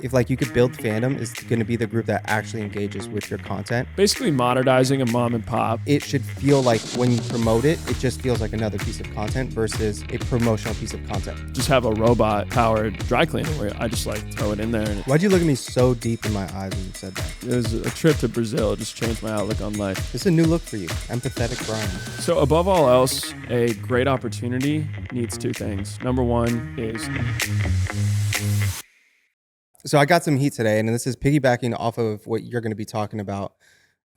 if like you could build fandom, is going to be the group that actually engages with your content. Basically modernizing a mom and pop. It should feel like when you promote it, it just feels like another piece of content versus a promotional piece of content. Just have a robot powered dry cleaner where I just like throw it in there. And Why'd you look at me so deep in my eyes when you said that? it was a trip to Brazil. It just changed my outlook on life. This is a new look for you. Empathetic Brian. So above all else, a great opportunity needs two things. Number one is... So I got some heat today, and this is piggybacking off of what you're going to be talking about.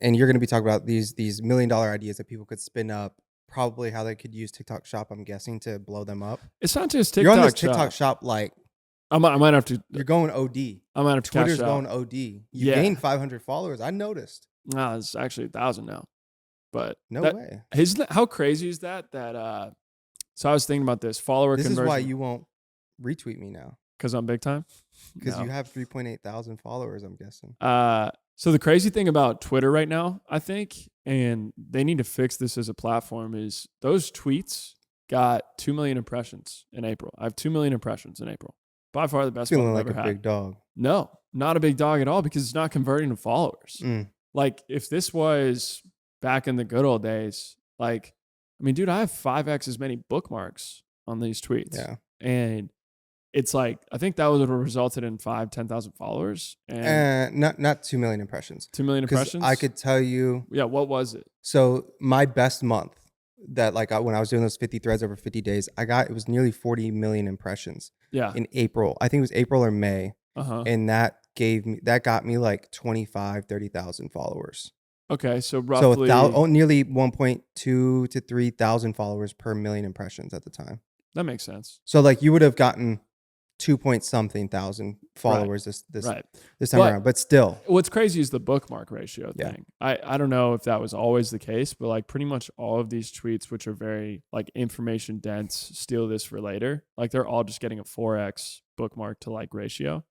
And you're going to be talking about these $1 million ideas that people could spin up, probably how they could use TikTok Shop, I'm guessing, to blow them up. It's not just TikTok You're on this Shop. TikTok Shop like... I might have to... You're going OD. I might have to Twitter's cash out. going OD. You gained 500 followers. I noticed. No, it's actually 1,000 now. But no way. How crazy is that? So I was thinking about this follower conversion. This is why you won't retweet me now. Because I'm big time? Because you have 3.8 thousand followers, I'm guessing. So the crazy thing about Twitter right now, I think, and they need to fix this as a platform, is those tweets got 2 million impressions in April. I have 2 million impressions in April. By far the best one I've ever had. Feeling like a big dog. No, not a big dog at all, because it's not converting to followers. Like if this was back in the good old days, like, I mean, dude, I have 5x as many bookmarks on these tweets. Yeah. And it's like, I think that would have resulted in 10,000 followers. And not 2 million impressions. 2 million impressions? I could tell you. Yeah, what was it? So my best month that when I was doing those 50 threads over 50 days, it was nearly 40 million impressions. Yeah. In April. I think it was April or May. And that got me like 30,000 followers. Okay, so roughly... nearly 1.2 to 3,000 followers per million impressions at the time. That makes sense. So like you would have gotten 2-point-something thousand followers this time around, but still. What's crazy is the bookmark ratio thing. I don't know if that was always the case, but like pretty much all of these tweets, which are very like information dense, steal this for later, like they're all just getting a 4x bookmark to like ratio.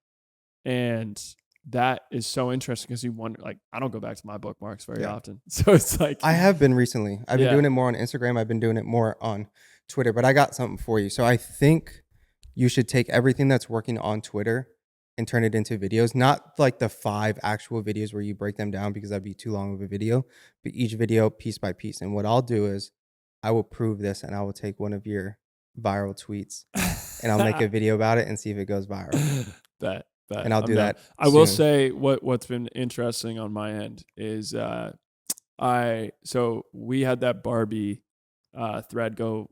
And that is so interesting because you wonder, like, I don't go back to my bookmarks very often. So it's like... I have been recently. I've been doing it more on Instagram. I've been doing it more on Twitter, but I got something for you. So I think you should take everything that's working on Twitter and turn it into videos, not like the 5 actual videos where you break them down because that'd be too long of a video, but each video piece by piece. And what I'll do is I will prove this and I will take one of your viral tweets and I'll make a video about it and see if it goes viral. And I'll do that. I will say what's been interesting on my end is so we had that Barbie thread go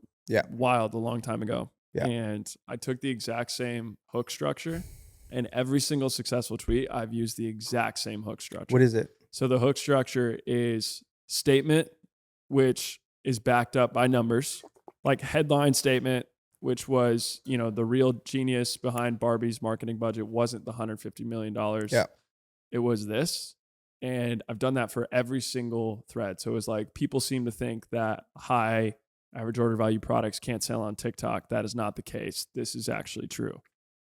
wild a long time ago. Yeah. And I took the exact same hook structure, and every single successful tweet, I've used the exact same hook structure. What is it? So the hook structure is statement, which is backed up by numbers, like headline statement, which was, the real genius behind Barbie's marketing budget wasn't the $150 million. Yeah. It was this. And I've done that for every single thread. So it was like, people seem to think that high average order value products can't sell on TikTok. That is not the case. This is actually true.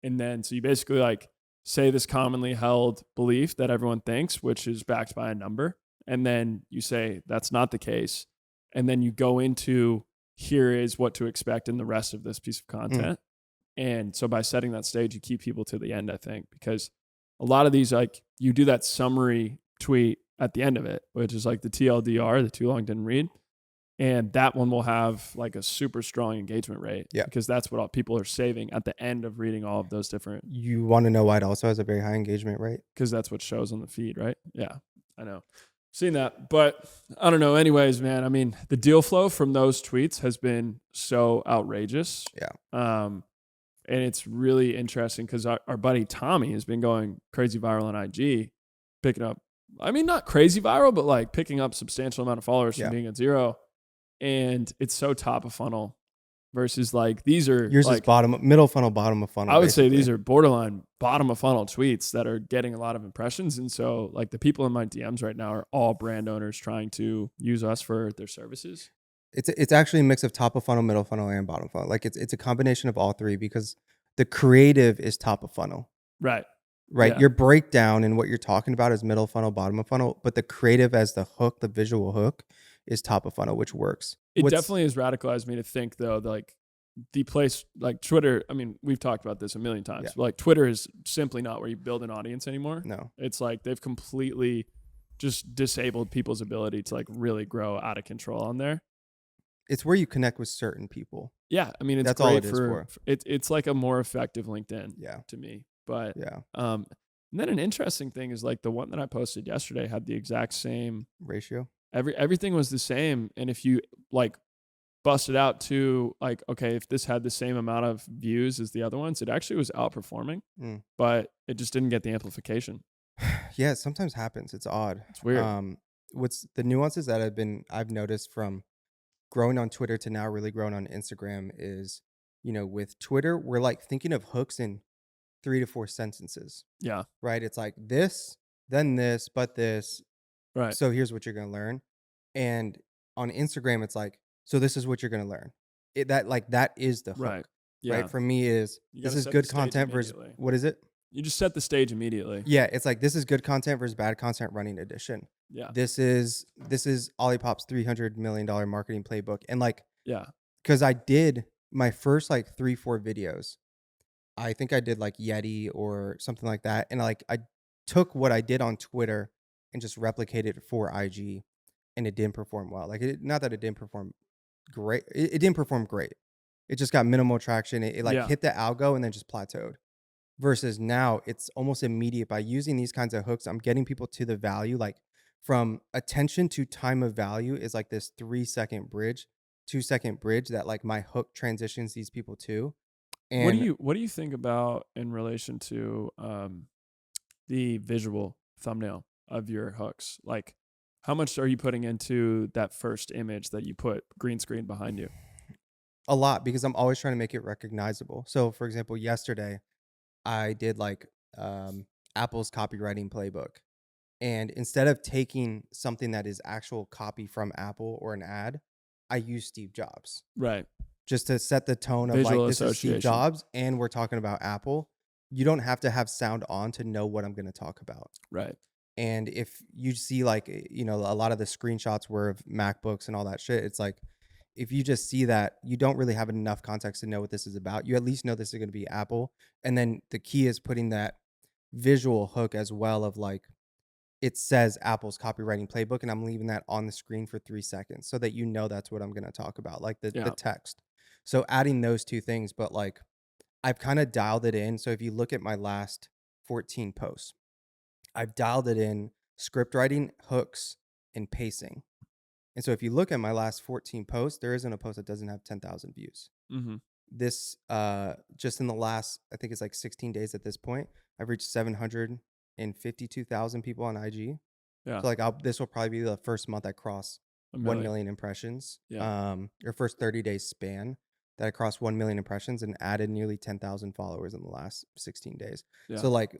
And then, so you basically like say this commonly held belief that everyone thinks, which is backed by a number. And then you say, that's not the case. And then you go into, here is what to expect in the rest of this piece of content. And so by setting that stage, you keep people to the end, I think, because a lot of these, like you do that summary tweet at the end of it, which is like the TLDR, the too long didn't read. And that one will have like a super strong engagement rate because that's what all people are saving at the end of reading all of those different. You want to know why it also has a very high engagement rate? Because that's what shows on the feed, right? Yeah, I know. Seen that, but I don't know. Anyways, man, I mean, the deal flow from those tweets has been so outrageous. Yeah. And it's really interesting because our buddy Tommy has been going crazy viral on IG, picking up, I mean, not crazy viral, but like picking up substantial amount of followers from being at 0. And it's so top of funnel versus like these are yours like, is middle funnel, bottom of funnel. I would say these are borderline bottom of funnel tweets that are getting a lot of impressions. And so like the people in my DMs right now are all brand owners trying to use us for their services. It's actually a mix of top of funnel, middle funnel, and bottom funnel. Like it's a combination of all three because the creative is top of funnel. Right. Yeah. Your breakdown and what you're talking about is middle funnel, bottom of funnel, but the creative as the hook, the visual hook, is top of funnel, which works. It definitely has radicalized me to think though, like the place like Twitter, I mean, we've talked about this a million times. Like Twitter is simply not where you build an audience anymore. No. It's like they've completely just disabled people's ability to like really grow out of control on there. It's where you connect with certain people. Yeah, I mean, it's That's all great it is for. It's like a more effective LinkedIn Yeah. to me. But Yeah. and then an interesting thing is like the one that I posted yesterday had the exact same Ratio. Everything was the same, and if you like busted out to like, okay, if this had the same amount of views as the other ones, it actually was outperforming, but it just didn't get the amplification. Yeah, it sometimes happens. It's odd. It's weird. What's the nuances that I've noticed from growing on Twitter to now really growing on Instagram is, with Twitter, we're like thinking of hooks in 3 to 4 sentences, Yeah. right? It's like this, then this, but this. Right. So here's what you're going to learn. And on Instagram, it's like, so this is what you're going to learn. That is the hook. Right. Yeah. Right. For me is this is good content versus what is it? You just set the stage immediately. Yeah. It's like, this is good content versus bad content running edition. Yeah. This is Olipop's $300 million marketing playbook. And like, yeah, because I did my first like 3-4 videos. I think I did like Yeti or something like that. And like, I took what I did on Twitter and just replicated it for IG, and it didn't perform well. Like, not that it didn't perform great. It didn't perform great. It just got minimal traction. It hit the algo and then just plateaued. Versus now, it's almost immediate. By using these kinds of hooks, I'm getting people to the value. Like, from attention to time of value is like this 3-second bridge, 2-second bridge that like my hook transitions these people to. And what do you think about in relation to the visual thumbnail of your hooks? Like, how much are you putting into that first image that you put green screen behind you? A lot, because I'm always trying to make it recognizable. So, for example, yesterday I did like Apple's copywriting playbook. And instead of taking something that is actual copy from Apple or an ad, I use Steve Jobs. Right. Just to set the tone of Visual like, this is Steve association. Jobs and we're talking about Apple. You don't have to have sound on to know what I'm going to talk about. Right. And if you see like, a lot of the screenshots were of MacBooks and all that shit, it's like, if you just see that, you don't really have enough context to know what this is about. You at least know this is going to be Apple. And then the key is putting that visual hook as well of like, it says Apple's copywriting playbook, and I'm leaving that on the screen for 3 seconds so that you know that's what I'm going to talk about, like the text. So adding those two things, but like I've kind of dialed it in. So if you look at my last 14 posts, I've dialed it in script writing, hooks, and pacing. And so if you look at my last 14 posts, there isn't a post that doesn't have 10,000 views. Mm-hmm. This, just in the last, I think it's like 16 days at this point, I've reached 752,000 people on IG. Yeah. So like this will probably be the first month I cross 1 million impressions. Yeah. Your first 30 days span that I crossed 1 million impressions and added nearly 10,000 followers in the last 16 days. Yeah. So like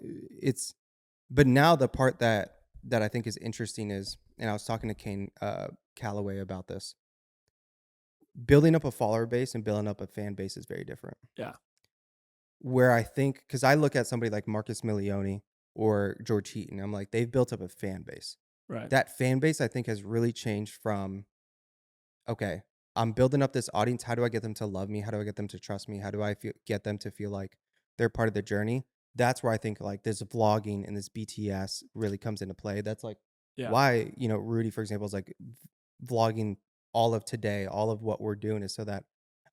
but now the part that I think is interesting is, and I was talking to Kane Calloway about this, building up a follower base and building up a fan base is very different. Yeah. Where I think, because I look at somebody like Marcus Milioni or George Heaton, I'm like, they've built up a fan base. Right. That fan base, I think, has really changed from, okay, I'm building up this audience. How do I get them to love me? How do I get them to trust me? How do I get them to feel like they're part of the journey? That's where I think like this vlogging and this BTS really comes into play. That's like why, Rudy, for example, is like vlogging all of today, all of what we're doing is so that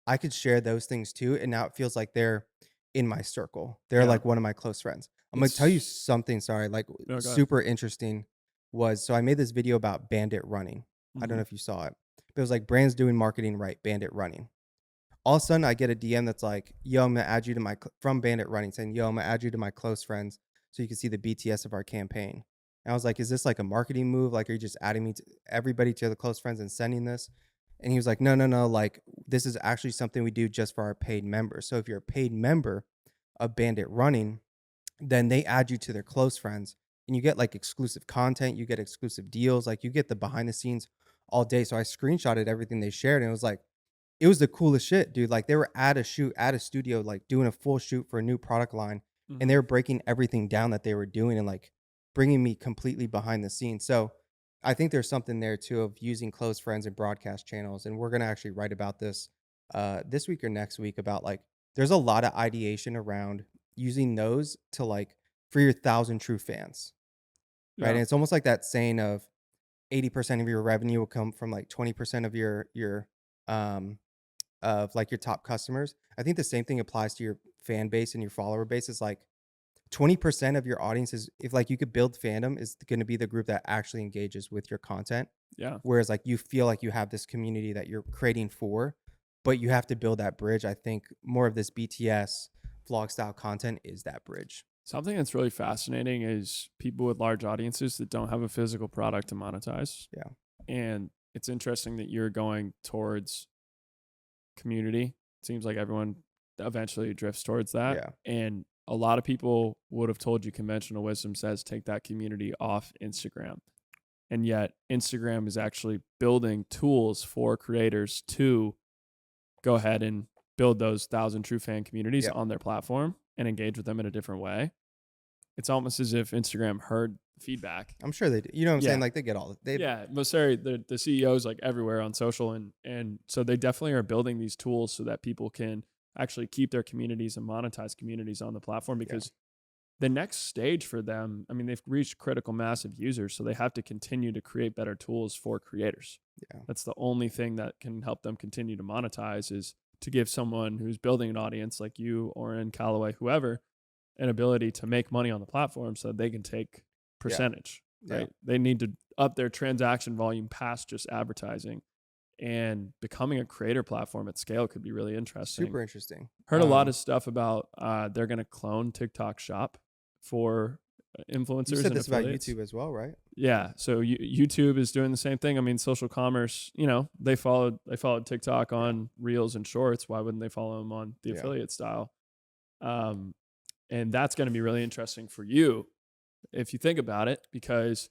I could share those things too. And now it feels like they're in my circle. They're like one of my close friends. I'm going to tell you something, super interesting was, so I made this video about Bandit running. Mm-hmm. I don't know if you saw it, but it was like brands doing marketing right, Bandit running. All of a sudden I get a DM that's like, yo, I'm going to add you to from Bandit running, saying, yo, I'm going to add you to my close friends so you can see the BTS of our campaign. And I was like, is this like a marketing move? Like, are you just adding me to everybody to the close friends and sending this? And he was like, no. Like, this is actually something we do just for our paid members. So if you're a paid member of Bandit running, then they add you to their close friends and you get like exclusive content. You get exclusive deals. Like, you get the behind the scenes all day. So I screenshotted everything they shared and it was like, it was the coolest shit, dude. Like, they were at a studio, like doing a full shoot for a new product line. Mm-hmm. And they were breaking everything down that they were doing and like bringing me completely behind the scenes. So I think there's something there too of using close friends and broadcast channels. And we're going to actually write about this this week or next week about like there's a lot of ideation around using those to like for your 1,000 true fans, right? Yeah. And it's almost like that saying of 80% of your revenue will come from like 20% of your um of like your top customers. I think the same thing applies to your fan base and your follower base. Is like 20% of your audience is, if like you could build fandom, is going to be the group that actually engages with your content. Yeah. Whereas like you feel like you have this community that you're creating for, but you have to build that bridge. I think more of this BTS vlog style content is that bridge. Something that's really fascinating is people with large audiences that don't have a physical product to monetize. Yeah. And it's interesting that you're going towards community. It seems like everyone eventually drifts towards that. Yeah. And a lot of people would have told you conventional wisdom says take that community off Instagram. And yet Instagram is actually building tools for creators to go ahead and build those 1,000 true fan communities Yeah. on their platform and engage with them in a different way. It's almost as if Instagram heard feedback. I'm sure they do. You know what I'm Yeah. saying? Like they get all they Yeah, Mosseri, the CEOs like everywhere on social, and so they definitely are building these tools so that people can actually keep their communities and monetize communities on the platform, because the next stage for them, I mean, they've reached critical mass of users, so they have to continue to create better tools for creators. Yeah. That's the only thing that can help them continue to monetize, is to give someone who's building an audience like you, Oren, Callaway, whoever, an ability to make money on the platform so they can take percentage, right? Yeah. They need to up their transaction volume past just advertising, and becoming a creator platform at scale could be really interesting. Super interesting. Heard a lot of stuff about they're going to clone TikTok Shop for influencers. You said and this about affiliates. YouTube as well, right? Yeah, so YouTube is doing the same thing. I mean, social commerce, you know, they followed TikTok on Reels and Shorts. Why wouldn't they follow them on the affiliate style? And that's going to be really interesting for you if you think about it, because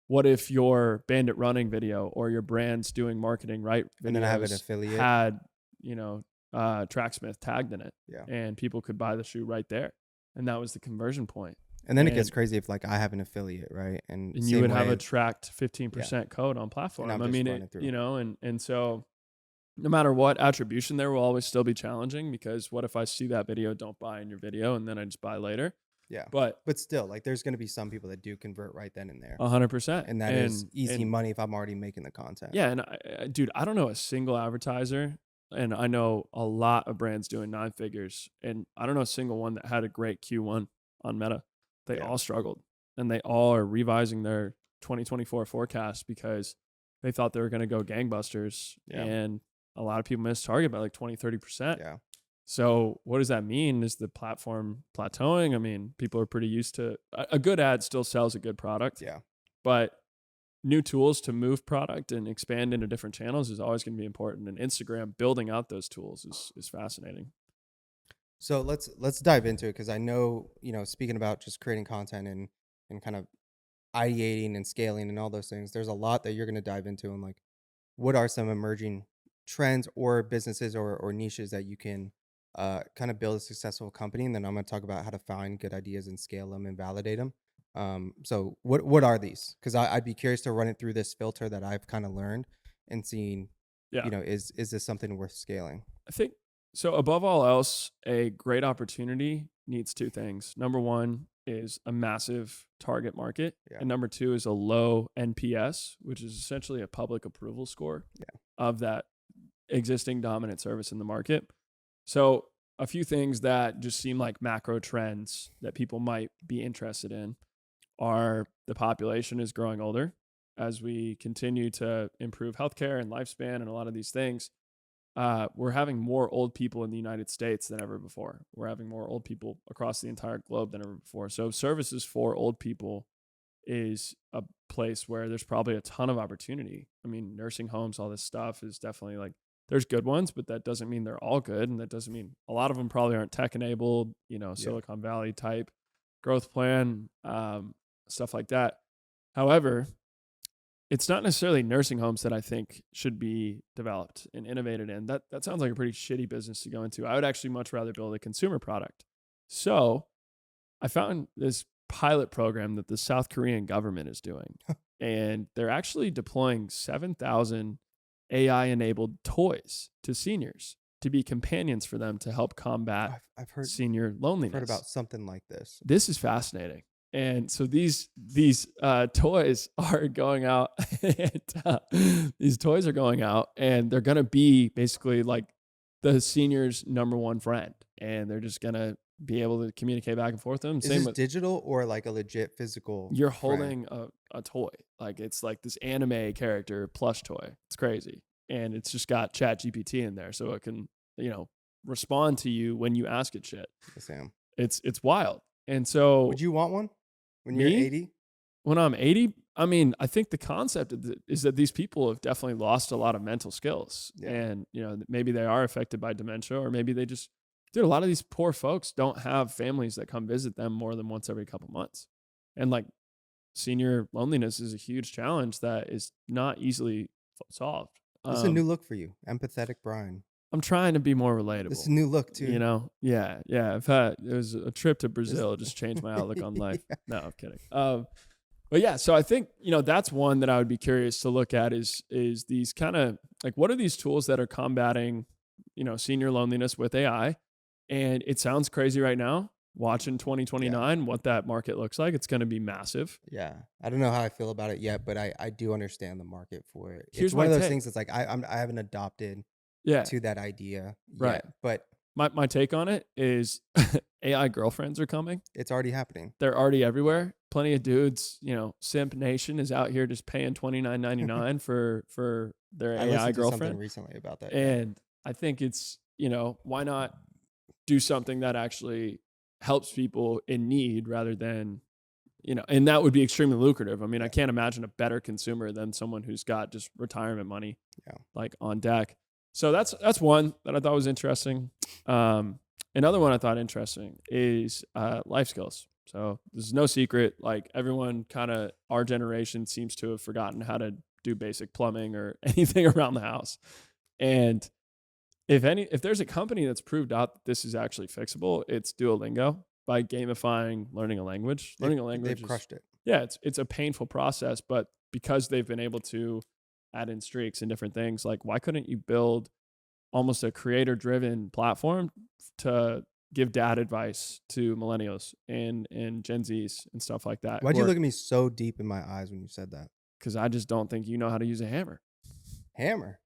what if your Bandit running video or your brand's doing marketing right videos And then I have an affiliate had, you know, Tracksmith tagged in it, Yeah. and people could buy the shoe right there, and that was the conversion point. And then it gets crazy if like I have an affiliate, right? And you would have a tracked 15% code on platform. I mean, you know, and so no matter what attribution, there will always still be challenging, because what if I see that video, don't buy in your video, and then I just buy later? Yeah. But still, like there's going to be some people that do convert right then and there. 100%. And that is easy money if I'm already making the content. Yeah. And dude, I don't know a single advertiser, and I know a lot of brands doing 9 figures, and I don't know a single one that had a great Q1 on Meta. They all struggled, and they all are revising their 2024 forecast because they thought they were going to go gangbusters. And a lot of people missed target by like 20-30%. Yeah. So what does that mean? Is the platform plateauing? I mean, people are pretty used to a good ad still sells a good product. Yeah. But new tools to move product and expand into different channels is always going to be important. And Instagram building out those tools is fascinating. So let's dive into it, because I know, you know, speaking about just creating content and kind of ideating and scaling and all those things, there's a lot that you're going to dive into, and like what are some emerging trends or businesses or niches that you can kind of build a successful company. And then I'm going to talk about how to find good ideas and scale them and validate them. So what are these? Because I'd be curious to run it through this filter that I've kind of learned and seeing, you know, is this something worth scaling? I think so. Above all else, a great opportunity needs 2 things. Number 1 is a massive target market. Yeah. And number 2 is a low NPS, which is essentially a public approval score of that existing dominant service in the market. So a few things that just seem like macro trends that people might be interested in are the population is growing older. As we continue to improve healthcare and lifespan and a lot of these things, we're having more old people in the United States than ever before. We're having more old people across the entire globe than ever before. So services for old people is a place where there's probably a ton of opportunity. I mean, nursing homes, all this stuff is definitely like, there's good ones, but that doesn't mean they're all good. And that doesn't mean a lot of them probably aren't tech enabled, you know, Silicon Valley type growth plan, stuff like that. However, it's not necessarily nursing homes that I think should be developed and innovated in. That sounds like a pretty shitty business to go into. I would actually much rather build a consumer product. So I found this pilot program that the South Korean government is doing. And they're actually deploying 7,000 AI-enabled toys to seniors to be companions for them to help combat I've heard senior loneliness. heard about something like this. This is fascinating. And so these toys are going out, and these toys are going out, and they're gonna be basically like the senior's number one friend, and they're just gonna be able to communicate back and forth with them. Is this digital or like a legit physical? You're friend? holding a toy, like it's like this anime character plush toy. It's crazy, and it's just got Chat GPT in there, so it can respond to you when you ask it shit. Sam, it's wild. And so, would you want one when Me? you're 80? when I'm 80, I mean, I think the concept is that these people have definitely lost a lot of mental skills, Yeah. and maybe they are affected by dementia, or maybe they just, dude, a lot of these poor folks don't have families that come visit them more than once every couple months, and like senior loneliness is a huge challenge that is not easily solved. This is a new look for you, empathetic Brian. I'm trying to be more relatable. This is a new look too. Yeah. It was a trip to Brazil just changed my outlook on life. Yeah. No, I'm kidding. But yeah, so I think that's one that I would be curious to look at is these kind of like, what are these tools that are combating senior loneliness with AI? And it sounds crazy right now. Watching 2029, what that market looks like, it's going to be massive. Yeah, I don't know how I feel about it yet, but I do understand the market for it. Here's it's one my of those take. things that's like I haven't adopted Yeah, to that idea Right. yet, but my take on it is AI girlfriends are coming. it's already happening. They're already everywhere. Plenty of dudes, Simp Nation is out here just paying $29.99 for their I AI listened to something girlfriend. recently about that. And I think it's, why not do something that actually helps people in need rather than, and that would be extremely lucrative. I mean, I can't imagine a better consumer than someone who's got just retirement money like on deck. So that's one that I thought was interesting. Another one I thought interesting is life skills. So this is no secret. Like everyone kind of our generation seems to have forgotten how to do basic plumbing or anything around the house. And if there's a company that's proved out that this is actually fixable, it's Duolingo. By gamifying learning a language. They've crushed it. Yeah, it's a painful process, but because they've been able to add in streaks and different things, like why couldn't you build almost a creator-driven platform to give dad advice to millennials and Gen Zs and stuff like that? Why'd you look at me so deep in my eyes when you said that? Because I just don't think you know how to use a hammer. Hammer.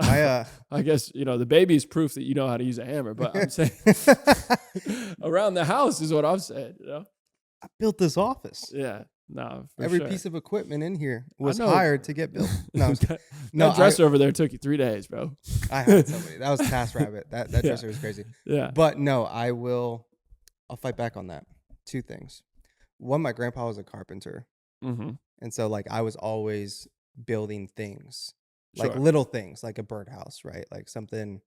I guess the baby's proof that you know how to use a hammer, but I'm saying around the house is what I'm saying. I built this office. Yeah, no. Every piece of equipment in here was hired to get built. No, that dresser over there took you 3 days, bro. I had somebody. That was TaskRabbit. That dresser was crazy. Yeah, but no, I'll fight back on that. Two things. One, my grandpa was a carpenter, and so like I was always building things. Like little things, like a birdhouse, right? Like something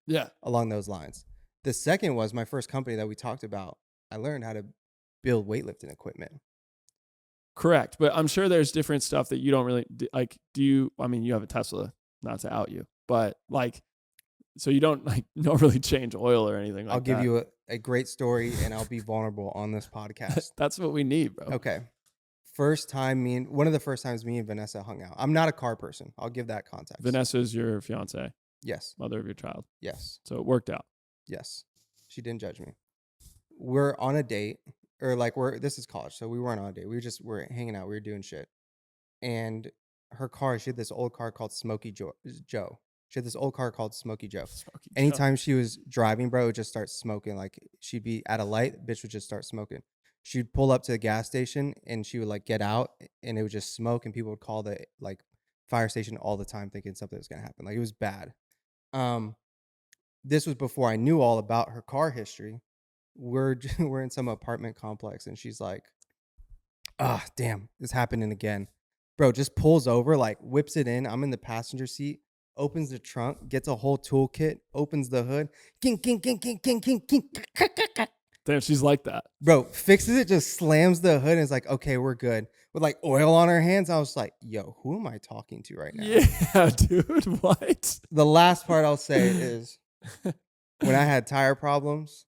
along those lines. The second was my first company that we talked about. I learned how to build weightlifting equipment. Correct. But I'm sure there's different stuff that you don't really like. You have a Tesla, not to out you, but like, so you don't really change oil or anything like that. I'll give you a great story and I'll be vulnerable on this podcast. That's what we need, bro. Okay. One of the first times me and Vanessa hung out. I'm not a car person. I'll give that context. Vanessa's your fiance. Yes. Mother of your child. Yes. So it worked out. Yes. She didn't judge me. We're on a date, or like this is college, so we weren't on a date. We're hanging out. We were doing shit. And her car, she had this old car called Smokey Joe. She had this old car called Smokey Joe. Anytime she was driving, bro, it would just start smoking. Like she'd be at a light, bitch would just start smoking. She'd pull up to the gas station and she would like get out and it would just smoke and people would call the like fire station all the time thinking something was going to happen. Like it was bad. This was before I knew all about her car history. We're in some apartment complex and she's like, damn, this happening again. Bro, just pulls over, like whips it in. I'm in the passenger seat, opens the trunk, gets a whole toolkit, opens the hood. King, king, king, king, king, king, king. Damn, she's like that. Bro, fixes it, just slams the hood and is like, okay, we're good. With like oil on her hands, I was like, yo, who am I talking to right now? Yeah, dude, what? The last part I'll say is when I had tire problems,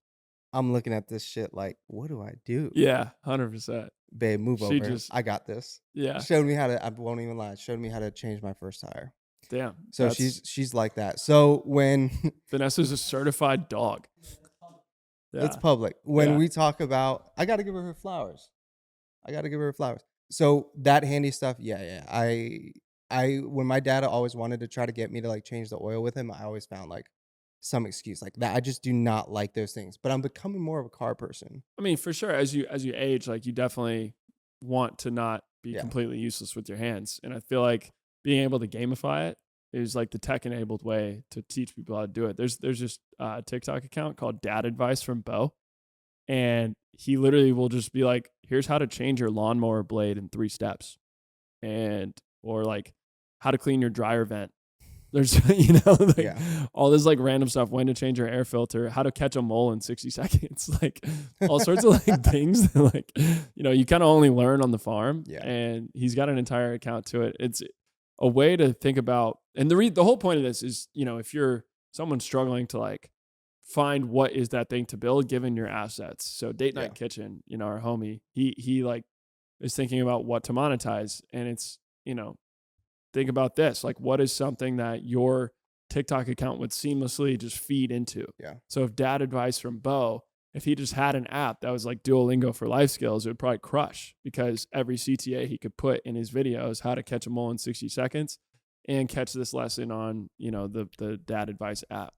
I'm looking at this shit like, what do I do? Yeah, 100%. Babe, move over. I got this. Yeah. Showed me how to, I won't even lie, showed me how to change my first tire. Damn. So she's like that. So when Vanessa's a certified dog. it's Yeah. public, when Yeah. we talk about, I got to give her flowers. So that handy stuff, yeah. When my dad always wanted to try to get me to like change the oil with him, I always found like some excuse like that. I just do not like those things. But I'm becoming more of a car person. I mean, for sure, as you age, like you definitely want to not be Yeah. completely useless with your hands. And I feel like being able to gamify it is like the tech enabled way to teach people how to do it. There's just a TikTok account called Dad Advice from Bo. And he literally will just be like, here's how to change your lawnmower blade in 3 steps. Or like how to clean your dryer vent. There's, like all this like random stuff, when to change your air filter, how to catch a mole in 60 seconds, like all sorts of like things that like, you kind of only learn on the farm. Yeah. And he's got an entire account to it. It's a way to think about, and the whole point of this is, if you're someone struggling to like find what is that thing to build given your assets. So Date Night Kitchen, our homie, he like is thinking about what to monetize, and it's, think about this, like what is something that your TikTok account would seamlessly just feed into? Yeah. So if Dad Advice from Bo, if he just had an app that was like Duolingo for life skills, it would probably crush, because every CTA he could put in his videos, how to catch a mole in 60 seconds and catch this lesson on, the Dad Advice app.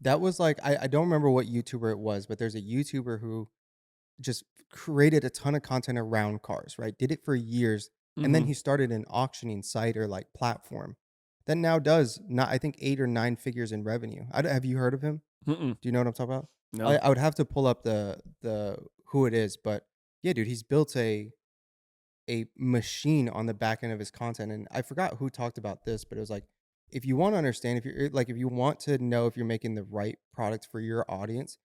That was like, I don't remember what YouTuber it was, but there's a YouTuber who just created a ton of content around cars, right? Did it for years. And then he started an auctioning site or like platform that now does not, I think 8 or 9 figures in revenue. Have you heard of him? Mm-mm. Do you know what I'm talking about? No. I would have to pull up the who it is, but yeah, dude, he's built a machine on the back end of his content. And I forgot who talked about this, but it was like, if you want to understand, if you want to know if you're making the right product for your audience,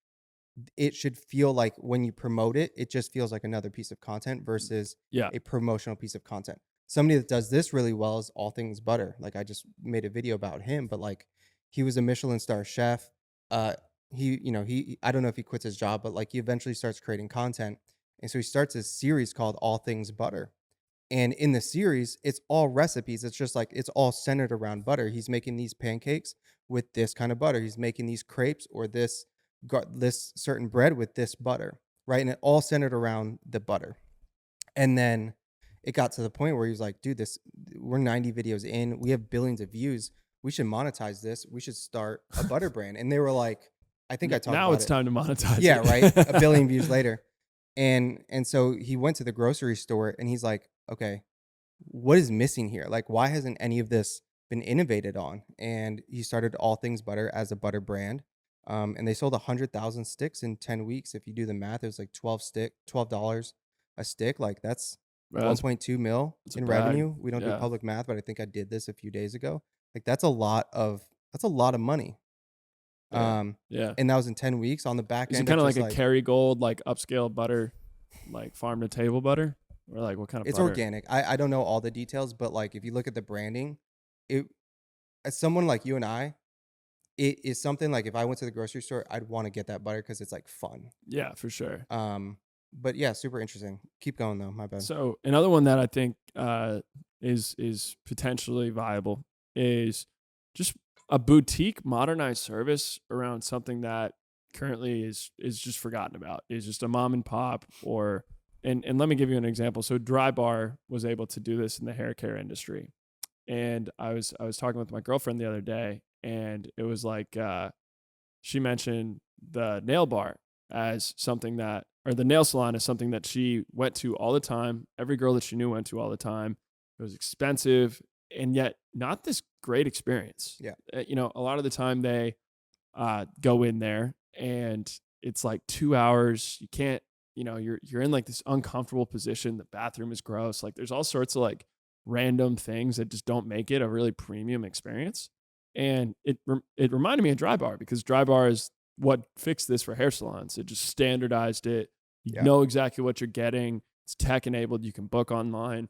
it should feel like when you promote it, it just feels like another piece of content versus a promotional piece of content. Somebody that does this really well is All Things Butter. Like I just made a video about him, but like he was a Michelin star chef. He I don't know if he quits his job, but like he eventually starts creating content. And so he starts a series called All Things Butter. And in the series, it's all recipes. It's just like, it's all centered around butter. He's making these pancakes with this kind of butter. He's making these crepes or this certain bread with this butter, right? And it all centered around the butter. And then it got to the point where he was like, dude, we're 90 videos in, we have billions of views, we should monetize this, we should start a butter brand. And they were like, I think I talked now about it's time to monetize yeah, it. right, a billion views later. And so he went to the grocery store and he's like, okay, what is missing here? Like, why hasn't any of this been innovated on? And he started All Things Butter as a butter brand. And they sold 100,000 sticks in 10 weeks. If you do the math, it was like $12 a stick. Like that's 1.2 mil in revenue. We don't do public math, but I think I did this a few days ago. Like that's a lot of money. And that was in 10 weeks on the back end. Is it kind of like a Kerrygold, like upscale butter, like farm to table butter? Or like what kind of it's butter? Organic. I don't know all the details, but like if you look at the branding, as someone like you and I, it is something like if I went to the grocery store, I'd want to get that butter because it's like fun. Yeah, for sure. But yeah, super interesting. Keep going though. My bad. So another one that I think is potentially viable is just a boutique modernized service around something that currently is just forgotten about. Is just a mom and pop and let me give you an example. So Dry Bar was able to do this in the hair care industry. And I was talking with my girlfriend the other day, and it was like she mentioned the nail bar as something that, or the nail salon as something that she went to all the time. Every girl that she knew went to all the time. It was expensive and yet not this great experience. Yeah. A lot of the time they go in there and it's like 2 hours. You can't, you're in like this uncomfortable position. The bathroom is gross. Like there's all sorts of like random things that just don't make it a really premium experience. And it reminded me of Dry Bar, because Dry Bar is what fixed this for hair salons. It just standardized it. You know exactly what you're getting. It's tech enabled. You can book online.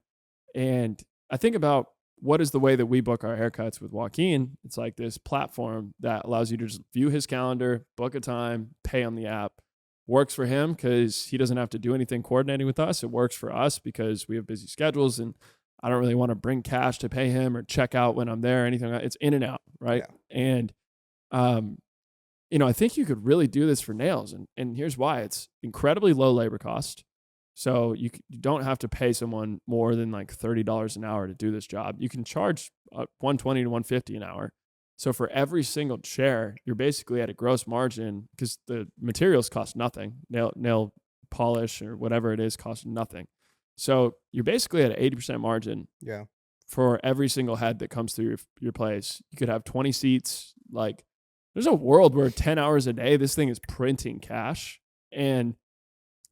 And I think about what is the way that we book our haircuts with Joaquin. It's like this platform that allows you to just view his calendar, book a time, pay on the app. Works for him because he doesn't have to do anything coordinating with us. It works for us because we have busy schedules and I don't really want to bring cash to pay him or check out when I'm there or anything like that. It's in and out, right? Yeah. And um, I think you could really do this for nails, and here's why: it's incredibly low labor cost. So you don't have to pay someone more than like $30 an hour to do this job. You can charge $120 to $150 an hour. So for every single chair, you're basically at a gross margin because the materials cost nothing. Nail polish or whatever it is costs nothing. So you're basically at an 80% margin. Yeah. For every single head that comes through your place. You could have 20 seats. Like, there's a world where 10 hours a day, this thing is printing cash, and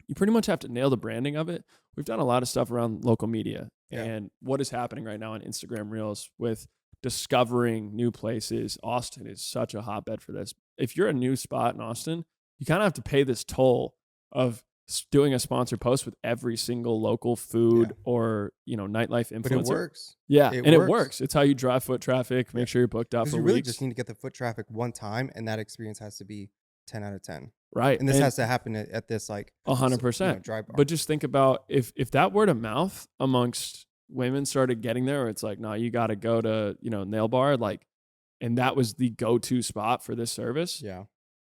you pretty much have to nail the branding of it. We've done a lot of stuff around local media and what is happening right now on Instagram Reels with discovering new places. Austin is such a hotbed for this. If you're a new spot in Austin, you kind of have to pay this toll of doing a sponsored post with every single local food or, nightlife influencer. But it works. Yeah. It works. It's how you drive foot traffic, make sure you're booked up for you really weeks. just need to get the foot traffic one time, and that experience has to be 10 out of 10. Right. And this has to happen at this 100%. dry bar. But just think about if that word of mouth amongst women started getting there, where it's like, no, you got to go to, nail bar, and that was the go-to spot for this service. Yeah.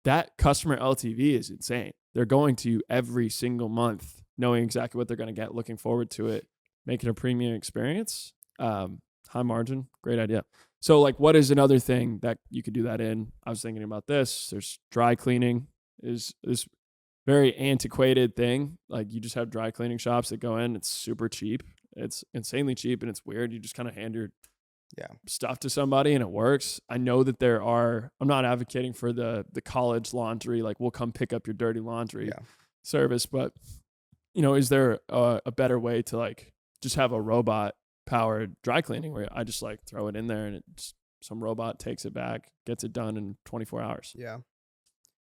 That customer LTV is insane. They're going to you every single month, knowing exactly what they're going to get, looking forward to it, making a premium experience. High margin, great idea. So what is another thing that you could do that in? I was thinking about this. There's dry cleaning is this very antiquated thing. You just have dry cleaning shops that go in. It's super cheap. It's insanely cheap, and it's weird. You just kind of hand your stuff to somebody and it works. I know that I'm not advocating for the college laundry, we'll come pick up your dirty laundry service, but is there a better way to just have a robot powered dry cleaning where I just throw it in there and some robot takes it back, gets it done in 24 hours. Yeah.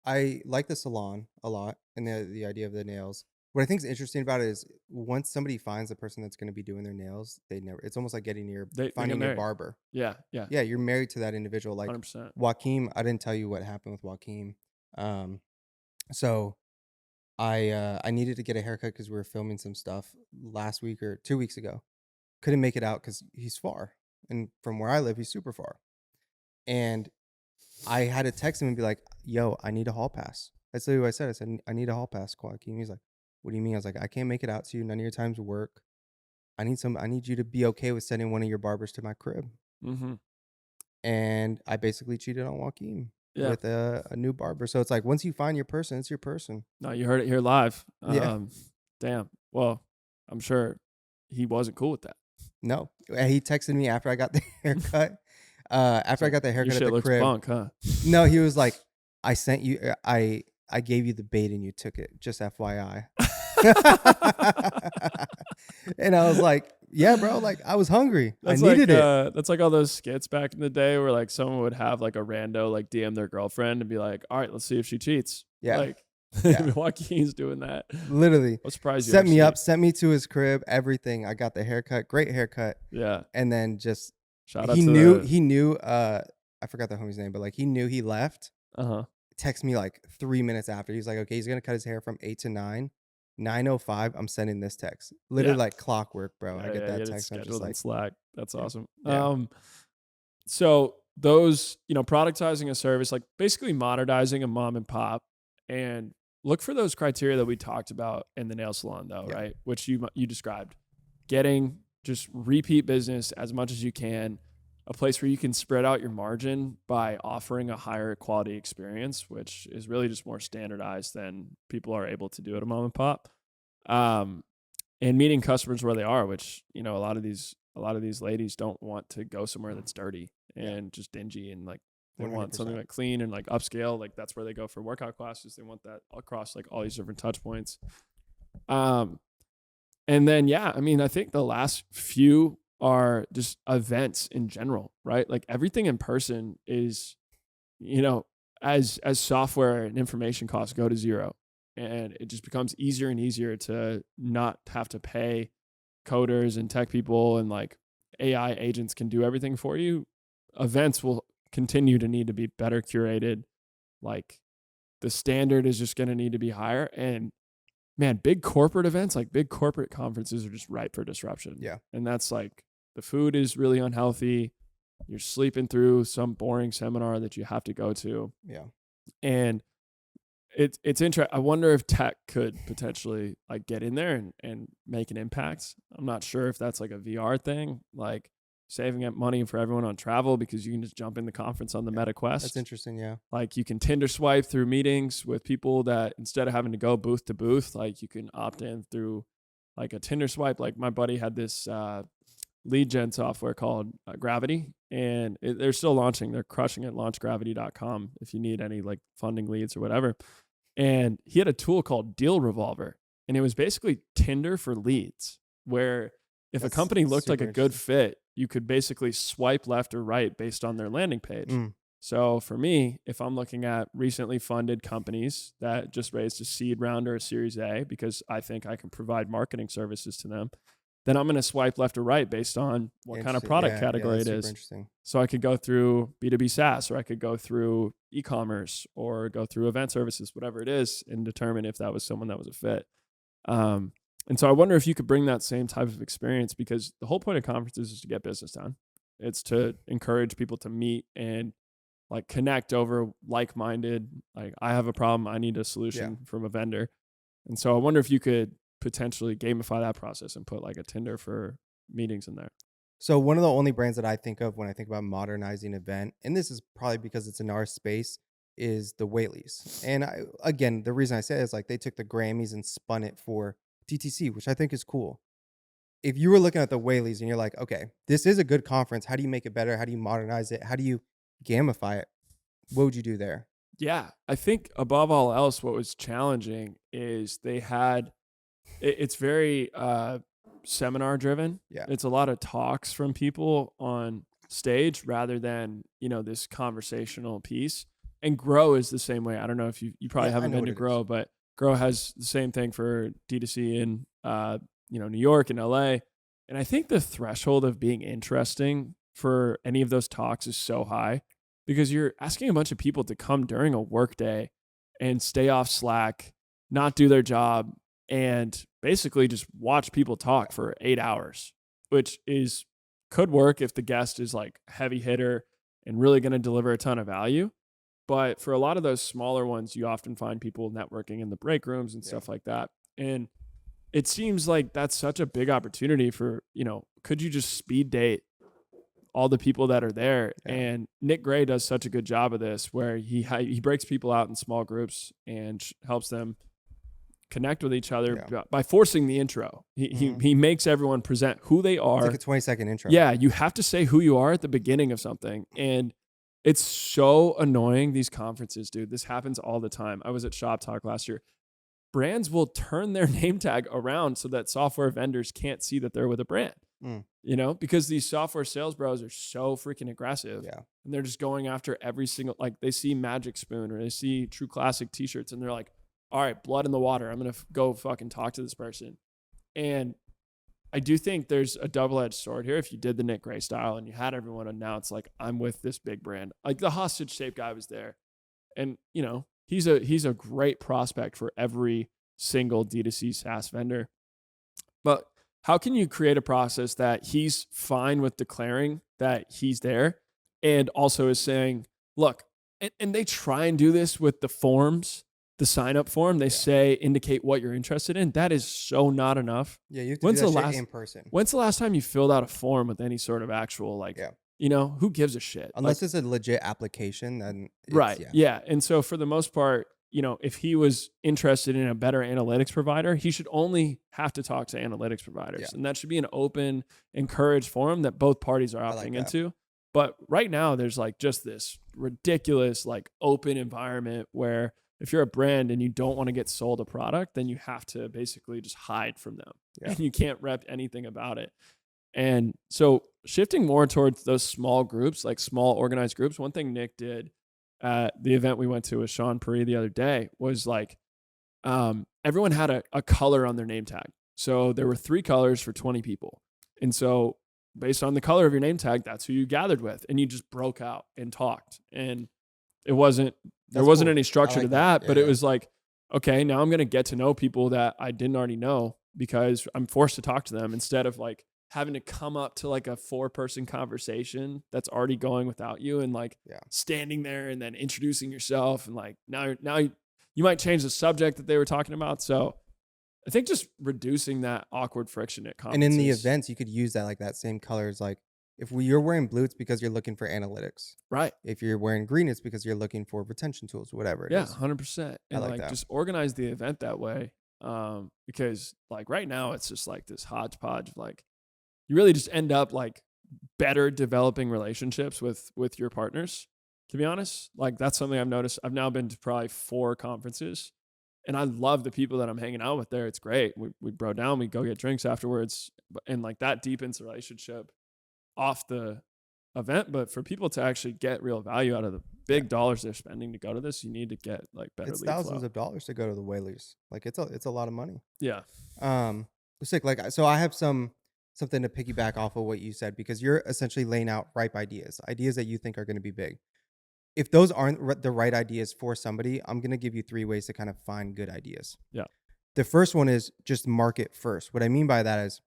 I like the salon a lot and the idea of the nails. What I think is interesting about it is once somebody finds the person that's going to be doing their nails, it's almost like finding your barber. Yeah. Yeah. You're married to that individual. 100%. Joaquin, I didn't tell you what happened with Joaquin. So I needed to get a haircut because we were filming some stuff last week or 2 weeks ago. Couldn't make it out because he's far. And from where I live, he's super far. And I had to text him and be like, yo, I need a hall pass. That's literally what I said. I said, I need a hall pass, Joaquin. He's like, what do you mean? I was like, I can't make it out to you. None of your times work. I need you to be okay with sending one of your barbers to my crib. Mm-hmm. And I basically cheated on Joaquin with a new barber. So it's once you find your person, it's your person. No, you heard it here live. Yeah. Damn. Well, I'm sure he wasn't cool with that. No. He texted me after I got the haircut. I got the haircut at the crib. Bunk, huh? No, he was like, I sent you, I gave you the bait and you took it. Just FYI. And I was like, yeah, bro, I was hungry. I needed it. That's all those skits back in the day where someone would have a rando DM their girlfriend and be like, all right, let's see if she cheats. Yeah. Joaquin's doing that. Literally. What surprised you? Set me up, sent me to his crib, everything. I got the haircut, great haircut. Yeah. And then just shout out he knew I forgot the homie's name, but he knew he left. Text me 3 minutes after. He's like, okay, he's gonna cut his hair from 8 to 9. 9:05, I'm sending this text. Literally like clockwork, bro. I get that text. I'm just Slack. That's awesome. Yeah. So those, productizing a service, basically modernizing a mom and pop, and look for those criteria that we talked about in the nail salon though, right? Which you described. Getting just repeat business as much as you can, a place where you can spread out your margin by offering a higher quality experience, which is really just more standardized than people are able to do at a mom and pop. And meeting customers where they are, which, a lot of these ladies don't want to go somewhere that's dirty and just dingy and they 100%. Want something clean and upscale. That's where they go for workout classes. They want that across all these different touch points. And then, I think the last few are just events in general, right? Everything in person is, as software and information costs go to zero, and it just becomes easier and easier to not have to pay coders and tech people, and AI agents can do everything for you. Events will continue to need to be better curated. The standard is just going to need to be higher, and man, big corporate events, like big corporate conferences are just ripe for disruption. Yeah. And that's like the food is really unhealthy. You're sleeping through some boring seminar that you have to go to. Yeah. And it's interesting. I wonder if tech could potentially like get in there and make an impact. I'm not sure if that's like a VR thing, like saving up money for everyone on travel because you can just jump in the conference on the Meta Quest. That's interesting. Yeah. Like you can Tinder swipe through meetings with people that instead of having to go booth to booth, like you can opt in through like a Tinder swipe. Like my buddy had this lead gen software called Gravity, and they're still launching. They're crushing it. Launchgravity.com if you need any like funding leads or whatever. And he had a tool called Deal Revolver, and it was basically Tinder for leads, where if a company looked like a good fit, you could basically swipe left or right based on their landing page. So for me, if I'm looking at recently funded companies that just raised a seed round or a Series A because I think I can provide marketing services to them, then I'm going to swipe left or right based on what kind of product category it is. So I could go through B2B SaaS, or I could go through e-commerce, or go through event services, whatever it is, and determine if that was someone that was a fit. And so I wonder if you could bring that same type of experience, because the whole point of conferences is to get business done. It's to encourage people to meet and like connect over like-minded, like I have a problem, I need a solution from a vendor. And so I wonder if you could potentially gamify that process and put like a Tinder for meetings in there. So one of the only brands that I think of when I think about modernizing event, and this is probably because it's in our space, is the Whaleys. And again, the reason I say it is like they took the Grammys and spun it for DTC, which I think is cool. If you were looking at the Whaleys and you're like, okay, this is a good conference, how do you make it better? How do you modernize it? How do you gamify it? What would you do there? Yeah, I think above all else, what was challenging is they had, it's very seminar driven. Yeah. It's a lot of talks from people on stage rather than, you know, this conversational piece. And Grow is the same way. I don't know if you probably haven't been to Grow, but Grow has the same thing for D2C in, you know, New York and LA. And I think the threshold of being interesting for any of those talks is so high because you're asking a bunch of people to come during a work day and stay off Slack, not do their job, and basically just watch people talk for 8 hours, which could work if the guest is like heavy hitter and really going to deliver a ton of value. But for a lot of those smaller ones, you often find people networking in the break rooms and stuff like that. And it seems like that's such a big opportunity for, you know, could you just speed date all the people that are there? And Nick Gray does such a good job of this, where he breaks people out in small groups and helps them connect with each other by forcing the intro. He makes everyone present who they are. It's like a 20-second intro. Yeah, you have to say who you are at the beginning of something. And it's so annoying, these conferences, dude. This happens all the time. I was at Shop Talk last year. Brands will turn their name tag around so that software vendors can't see that they're with a brand. You know, because these software sales bros are so freaking aggressive. And they're just going after every single, like they see Magic Spoon or they see True Classic t-shirts and they're like, all right, blood in the water. I'm going to go fucking talk to this person. And I do think there's a double-edged sword here. If you did the Nick Gray style and you had everyone announce, like, I'm with this big brand, like the hostage tape guy was there. And, you know, he's a great prospect for every single D2C SaaS vendor. But how can you create a process that he's fine with declaring that he's there and also is saying, look, and they try and do this with the forms, the sign-up form, they say indicate what you're interested in. That is so not enough. Yeah, you have to do that shit in person. When's the last time you filled out a form with any sort of actual, like, you know, who gives a shit? Unless it's a legit application, then yeah. And so for the most part, you know, if he was interested in a better analytics provider, he should only have to talk to analytics providers. And that should be an open, encouraged forum that both parties are opting into. But right now, there's like just this ridiculous, like, open environment where if you're a brand and you don't want to get sold a product, then you have to basically just hide from them and you can't rep anything about it. And so shifting more towards those small groups, like small organized groups, one thing Nick did at the event we went to with Sean Puri the other day was like, everyone had a color on their name tag. So there were 3 colors for 20 people. And so based on the color of your name tag, that's who you gathered with. And you just broke out and talked. And there wasn't any structure to that, but it was like, okay, now I'm going to get to know people that I didn't already know because I'm forced to talk to them instead of like having to come up to like a 4-person conversation that's already going without you and like Yeah. standing there and then introducing yourself and like now you might change the subject that they were talking about. So I think just reducing that awkward friction at And in the conferences. events, you could use that like that same colors. Like you're wearing blue, it's because you're looking for analytics. Right. If you're wearing green, it's because you're looking for retention tools, whatever it Yeah, is. 100%. I And like like that. just organize the event that way. Because like right now it's just like this hodgepodge of like you really just end up like better developing relationships with your partners, to be honest. Like that's something I've noticed. I've now been to probably 4 conferences and I love the people that I'm hanging out with there. It's great. We bro down, we go get drinks afterwards, and like that deepens the relationship off the event. But for people to actually get real value out of the Yeah. big dollars they're spending to go to this, you need to get like better It's lead thousands flow. of dollars to go to the Whalers. Like it's a lot of money. Yeah. Sick. Like so, I have something to piggyback off of what you said because you're essentially laying out ripe ideas that you think are going to be big. If those aren't the right ideas for somebody, I'm going to give you 3 ways to kind of find good ideas. Yeah. The first one is just market first. What I mean by that is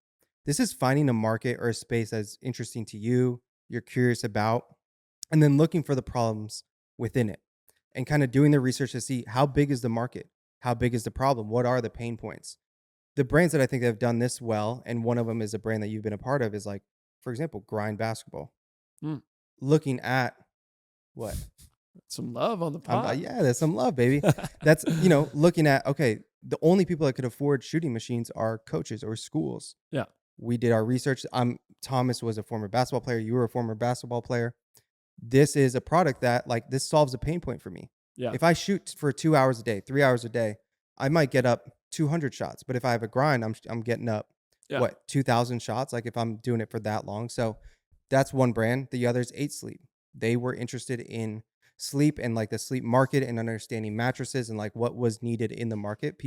this is finding a market or a space that's interesting to you, you're curious about, and then looking for the problems within it and kind of doing the research to see how big is the market? How big is the problem? What are the pain points? The brands that I think have done this well, and one of them is a brand that you've been a part of, is like, for example, Grind Basketball. Mm. Looking at what? Some love on the pot. Yeah, there's some love, baby. That's, looking at, okay, the only people that could afford shooting machines are coaches or schools. Yeah. We did our research. Thomas was a former basketball player. You were a former basketball player. This is a product that like this solves a pain point for me. Yeah. If I shoot for 2 hours a day, 3 hours a day, I might get up 200 shots. But if I have a grind, I'm getting up 2,000 shots. Like if I'm doing it for that long. So that's one brand. The other is 8 Sleep. They were interested in sleep and like the sleep market and understanding mattresses and like what was needed in the market.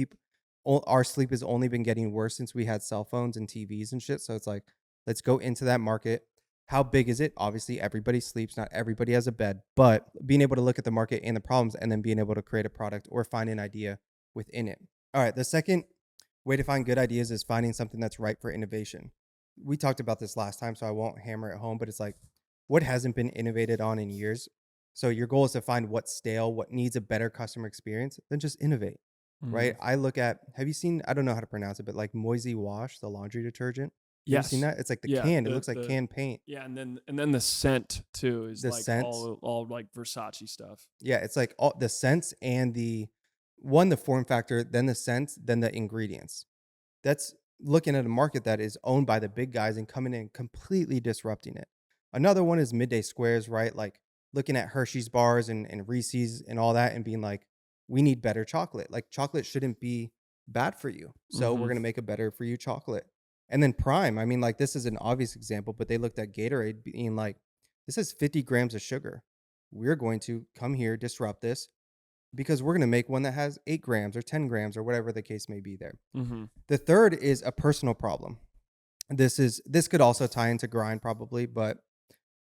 Our sleep has only been getting worse since we had cell phones and TVs and shit. So it's like, let's go into that market. How big is it? Obviously, everybody sleeps. Not everybody has a bed, but being able to look at the market and the problems and then being able to create a product or find an idea within it. All right. The second way to find good ideas is finding something that's ripe for innovation. We talked about this last time, so I won't hammer it home, but it's like what hasn't been innovated on in years. So your goal is to find what's stale, what needs a better customer experience, then just innovate. Right. I look at, have you seen, I don't know how to pronounce it, but like Moisey Wash, the laundry detergent. Have you seen that? It's like the can. It looks like canned paint. Yeah, and then the scent too is The like scents. all like Versace stuff. Yeah, it's like all the scents and the form factor, then the scents, then the ingredients. That's looking at a market that is owned by the big guys and coming in and completely disrupting it. Another one is midday squares, right? Like looking at Hershey's bars and Reese's and all that and being like, we need better chocolate. Like chocolate shouldn't be bad for you. So we're going to make a better for you chocolate. And then Prime, I mean, like this is an obvious example, but they looked at Gatorade being like, this has 50 grams of sugar. We're going to come here, disrupt this because we're going to make one that has 8 grams or 10 grams or whatever the case may be there. The third is a personal problem. This could also tie into Grind probably, but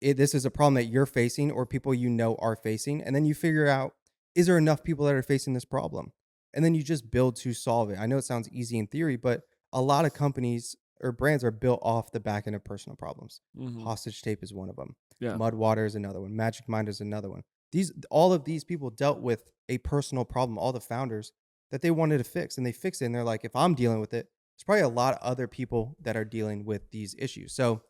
this is a problem that you're facing or people you know are facing. And then you figure out, is there enough people that are facing this problem? And then you just build to solve it. I know it sounds easy in theory, but a lot of companies or brands are built off the back end of personal problems. Hostage tape is one of them. Yeah. Mudwater is another one. Magic Mind is another one. All of these people dealt with a personal problem, all the founders that they wanted to fix, and they fix it. And they're like, if I'm dealing with it, there's probably a lot of other people that are dealing with these issues. So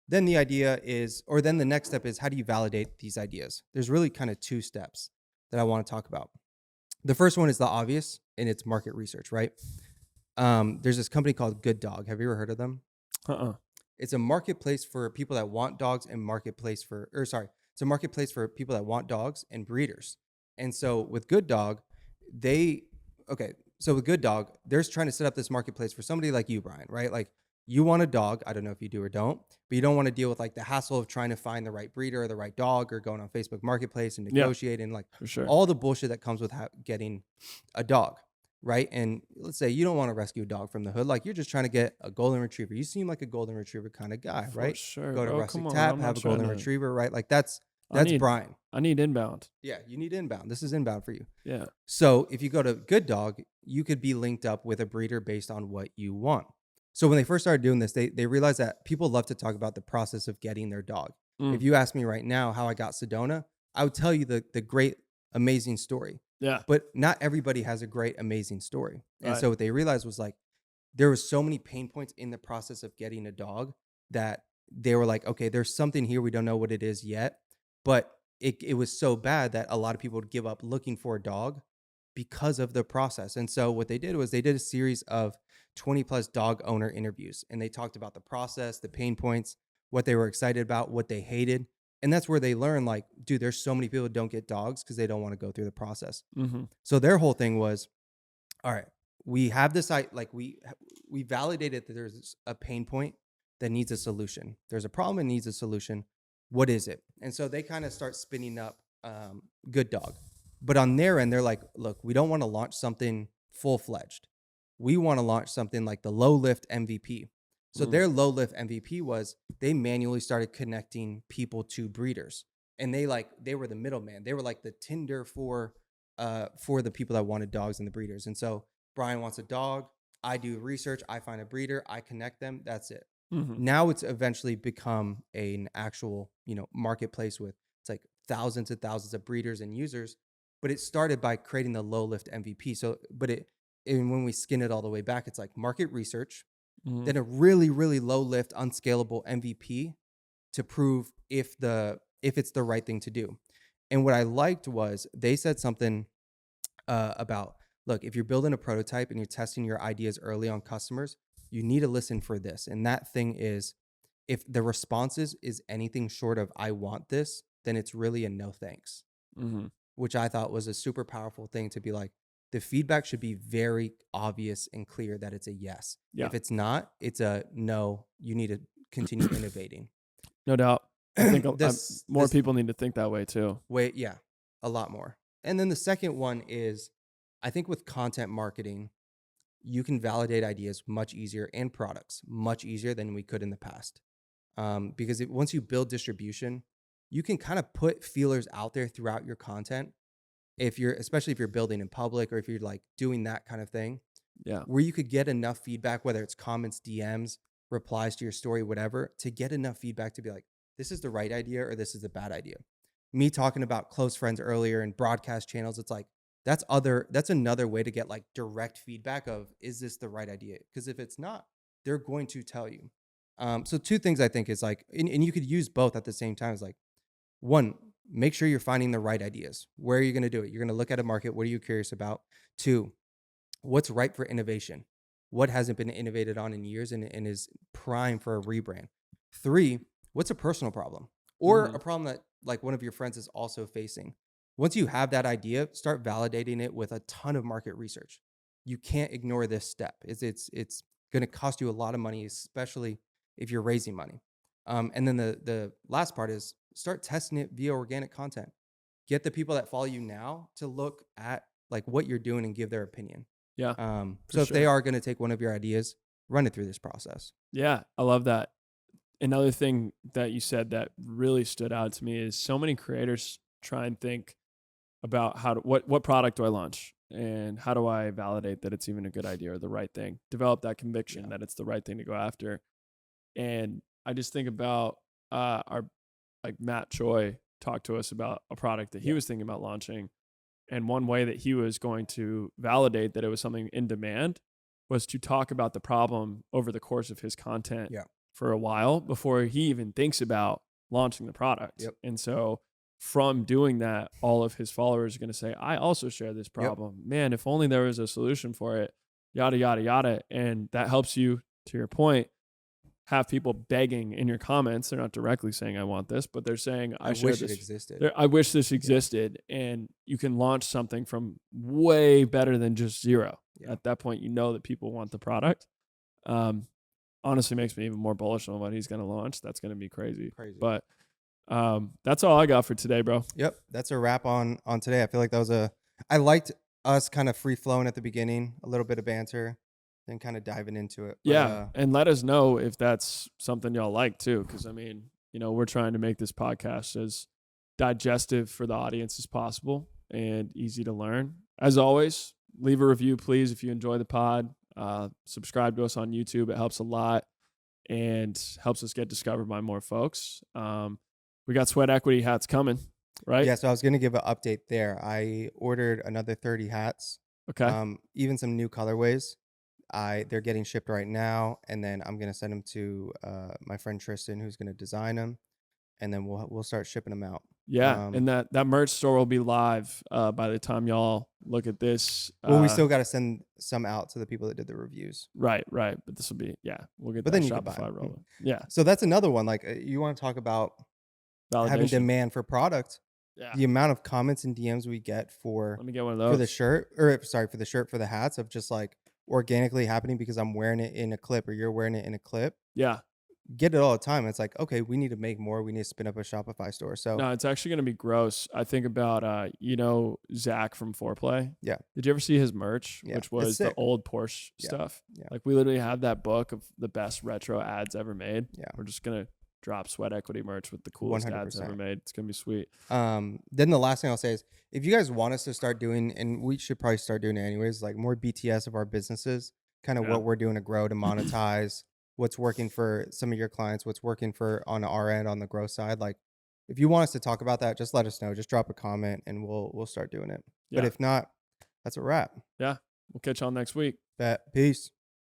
then the idea is, or then the next step is, how do you validate these ideas? There's really kind of 2 steps that I want to talk about. The first one is the obvious, and it's market research, right? There's this company called Good Dog. Have you ever heard of them? It's a marketplace for people that want dogs and it's a marketplace for people that want dogs and breeders. And so with Good Dog, they're trying to set up this marketplace for somebody like you, Brian, right? Like you want a dog. I don't know if you do or don't, but you don't want to deal with like the hassle of trying to find the right breeder or the right dog or going on Facebook Marketplace and negotiating like all the bullshit that comes with getting a dog. Right. And let's say you don't want to rescue a dog from the hood. Like you're just trying to get a golden retriever. You seem like a golden retriever kind of guy, right? Sure. Go to Rustic Tap, have a golden retriever, right? Like that's That's Brian. I need inbound. Yeah, you need inbound. This is inbound for you. Yeah. So if you go to Good Dog, you could be linked up with a breeder based on what you want. So when they first started doing this, they realized that people love to talk about the process of getting their dog. If you ask me right now how I got Sedona, I would tell you the great, amazing story. Yeah. But not everybody has a great, amazing story. And Right. so what they realized was like, there was so many pain points in the process of getting a dog that they were like, okay, there's something here. We don't know what it is yet. But it was so bad that a lot of people would give up looking for a dog because of the process. And so what they did was they did a series of 20 plus dog owner interviews, and they talked about the process, the pain points, what they were excited about, what they hated. And that's where they learned like, dude, there's so many people who don't get dogs because they don't want to go through the process. So their whole thing was, all right, we have this, like we validated that there's a pain point that needs a solution. There's a problem and needs a solution. What is it? And so they kind of start spinning up Good Dog. But on their end, they're like, look, we don't want to launch something full-fledged. We want to launch something like the low lift MVP. So their low lift MVP was they manually started connecting people to breeders. And they were the middleman. They were like the Tinder for the people that wanted dogs and the breeders. And so Brian wants a dog. I do research. I find a breeder. I connect them. That's it. Now it's eventually become an actual, marketplace with it's like thousands and thousands of breeders and users. But it started by creating the low lift MVP. So, and when we skin it all the way back, it's like market research, then a really, really low lift, unscalable MVP to prove if it's the right thing to do. And what I liked was they said something about, look, if you're building a prototype and you're testing your ideas early on customers, you need to listen for this. And that thing is, if the responses is anything short of I want this, then it's really a no thanks, which I thought was a super powerful thing to be like, the feedback should be very obvious and clear that it's a yes. Yeah. If it's not, it's a no, you need to continue innovating. No doubt. I think more people need to think that way too. Yeah, a lot more. And then the second one is, I think with content marketing, you can validate ideas much easier and products much easier than we could in the past. Because once you build distribution, you can kind of put feelers out there throughout your content. Especially if you're building in public or if you're like doing that kind of thing, where you could get enough feedback, whether it's comments, DMs, replies to your story, whatever, to get enough feedback to be like, this is the right idea or this is a bad idea. Me talking about close friends earlier and broadcast channels, it's like, that's another way to get like direct feedback of, is this the right idea? Because if it's not, they're going to tell you. So two things I think is like, and you could use both at the same time. Is like, one, make sure you're finding the right ideas. Where are you going to do it? You're going to look at a market. What are you curious about? Two, what's ripe for innovation? What hasn't been innovated on in years and is prime for a rebrand? Three, what's a personal problem or a problem that like one of your friends is also facing? Once you have that idea, start validating it with a ton of market research. You can't ignore this step. It's going to cost you a lot of money, especially if you're raising money. And then the last part is start testing it via organic content. Get the people that follow you now to look at like what you're doing and give their opinion. Yeah. So if they are going to take one of your ideas, run it through this process. Yeah, I love that. Another thing that you said that really stood out to me is so many creators try and think about what product do I launch and how do I validate that it's even a good idea or the right thing, develop that conviction that it's the right thing to go after. And I just think about our Matt Choi talked to us about a product that he was thinking about launching. And one way that he was going to validate that it was something in demand was to talk about the problem over the course of his content for a while before he even thinks about launching the product. And so from doing that, all of his followers are going to say, I also share this problem. Man, if only there was a solution for it, yada, yada, yada. And that helps you, to your point, have people begging in your comments. They're not directly saying, I want this, but they're saying, I wish it existed. I wish this existed. And you can launch something from way better than just zero. At that point, you know that people want the product. Honestly makes me even more bullish on what he's going to launch. That's going to be crazy. But that's all I got for today, bro. Yep. That's a wrap on today. I feel like I liked us kind of free flowing at the beginning, a little bit of banter, then kind of diving into it. But, and let us know if that's something y'all like too. Cause I mean, we're trying to make this podcast as digestive for the audience as possible and easy to learn. As always, leave a review, please, if you enjoy the pod. Subscribe to us on YouTube. It helps a lot and helps us get discovered by more folks. We got sweat equity hats coming, right? Yeah, so I was going to give an update there. I ordered another 30 hats. Okay. Even some new colorways. They're getting shipped right now, and then I'm going to send them to my friend Tristan, who's going to design them, and then we'll start shipping them out. Yeah, and that merch store will be live by the time y'all look at this. Well, we still got to send some out to the people that did the reviews. Right. But this will be, we'll get but that then you Shopify rolling. Yeah. So that's another one. Like you want to talk about having demand for product. Yeah. The amount of comments and DMs we get Let me get one of those. for the shirt, for the hats, of just like organically happening because I'm wearing it in a clip or you're wearing it in a clip. Yeah. Get it all the time. It's like, okay, we need to make more. We need to spin up a Shopify store. So no, it's actually going to be gross. I think about, Zach from Foreplay. Yeah. Did you ever see his merch, Yeah, which was the old Porsche stuff? Yeah. Like we literally have that book of the best retro ads ever made. Yeah. We're just going to drop sweat equity merch with the coolest 100%. ads ever made. It's going to be sweet. Then the last thing I'll say is, if you guys want us to start doing, and we should probably start doing it anyways, like more BTS of our businesses, kind of what we're doing to grow, to monetize, what's working for some of your clients, what's working for on our end on the growth side. Like if you want us to talk about that, just let us know. Just drop a comment and we'll start doing it. Yeah. But if not, that's a wrap. Yeah. We'll catch y'all next week. Peace.